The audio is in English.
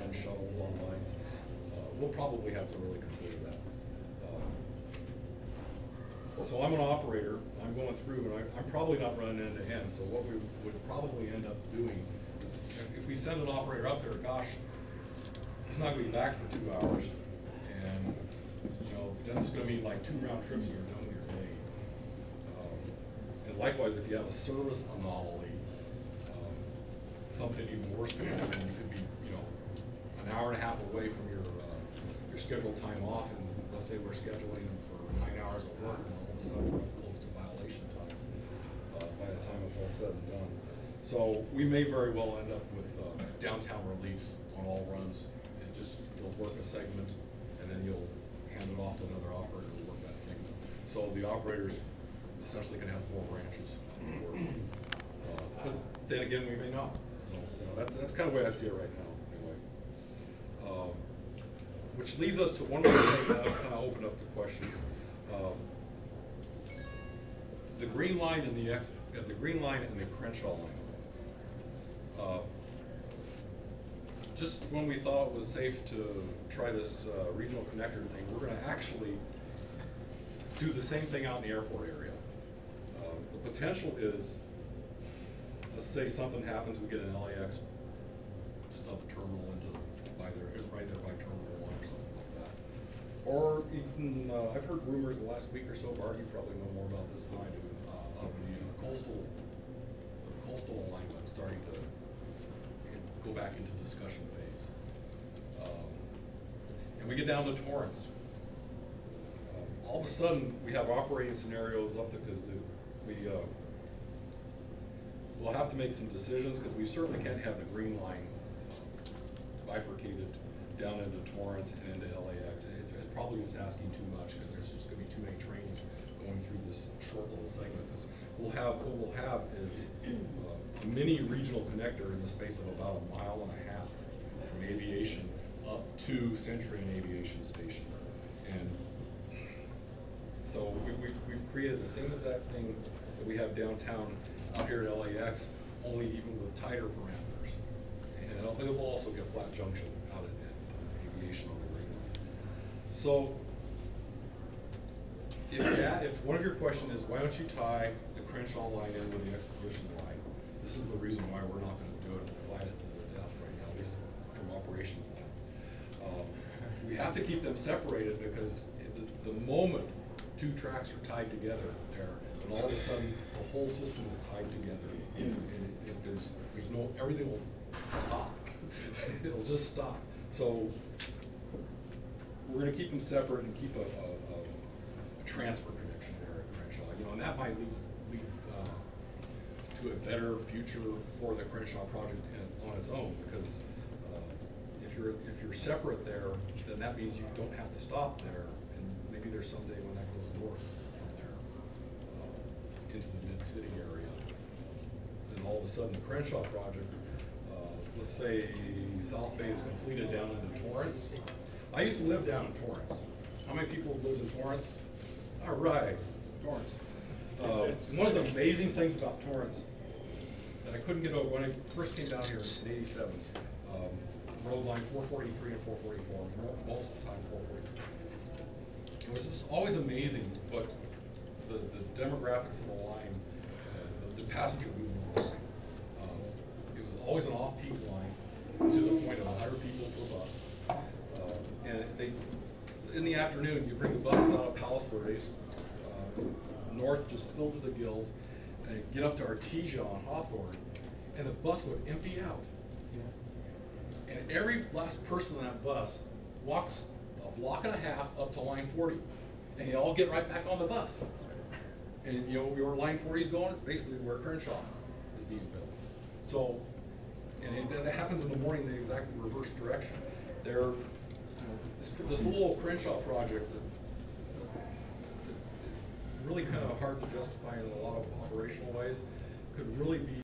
run shuttles on lines. We'll probably have to really consider that. So I'm an operator, I'm going through, and I'm probably not running end to end, so what we would probably end up doing is, if we send an operator up there, gosh, he's not gonna be back for 2 hours, and, you know, that's gonna mean like 2 round trips and you're done with your day. And likewise, if you have a service anomaly, something even worse could happen. You could be, you know, an hour and a half away from your scheduled time off, and let's say we're scheduling them for 9 hours of work, and all of a sudden we're close to violation time by the time it's all said and done. So we may very well end up with downtown reliefs on all runs. You'll work a segment, and then you'll hand it off to another operator to work that segment. So the operators essentially can have 4 branches. But then again, we may not. So you know, that's kind of the way I see it right now. Anyway, which leads us to one more thing that I've kind of opened up to questions. The green line and the green line and the Crenshaw line. Just when we thought it was safe to try this regional connector thing, we're going to actually do the same thing out in the airport area. The potential is, let's say something happens, we get an LAX stub terminal right there by Terminal 1 or something like that. Or even, I've heard rumors the last week or so, Bart, you probably know more about this than I do, of the coastal alignment starting to go back into discussion phase. And we get down to Torrance. All of a sudden, we have operating scenarios up there because we'll have to make some decisions, because we certainly can't have the green line bifurcated down into Torrance and into LAX. It's probably just asking too much, because there's just going to be too many trains going through this short little segment. Because what we'll have is a mini regional connector in the space of about 1.5 miles from aviation up to Century and Aviation Station. And so we've created the same exact thing that we have downtown out here at LAX, only even with tighter parameters. And it will also get flat junction out at aviation on the green line. So if one of your questions is, why don't you tie the Crenshaw line in with the Exposition line, this is the reason why we're not going to do it. We'll fight it to the death right now, at least from operations line. We have to keep them separated, because the moment 2 tracks are tied together there, and all of a sudden the whole system is tied together, and there's no, everything will stop. It'll just stop. So we're going to keep them separate and keep a transfer connection there at Crenshaw. You know, and that might lead to a better future for the Crenshaw project on its own, because if you're separate there, then that means you don't have to stop there, and maybe there's someday when that goes north from there into the mid-city area. Then all of a sudden the Crenshaw project, let's say South Bay is completed down into Torrance. I used to live down in Torrance. How many people have lived in Torrance? All right, Torrance. One of the amazing things about Torrance that I couldn't get over when I first came down here in '87, road line 443 and 444, most of the time 443. It was just always amazing, but the demographics of the line, the passenger movement line, it was always an off-peak line to the point of 100 people per bus. And in the afternoon, you bring the buses out of Palos Verdes, north just filled to the gills, and you get up to Artesia on Hawthorne, and the bus would empty out. And every last person on that bus walks a block and a half up to line 40, and you all get right back on the bus. And you know where line 40 is going? It's basically where Crenshaw is being built. So, and that happens in the morning in the exact reverse direction. This little Crenshaw project it's really kind of hard to justify in a lot of operational ways, could really be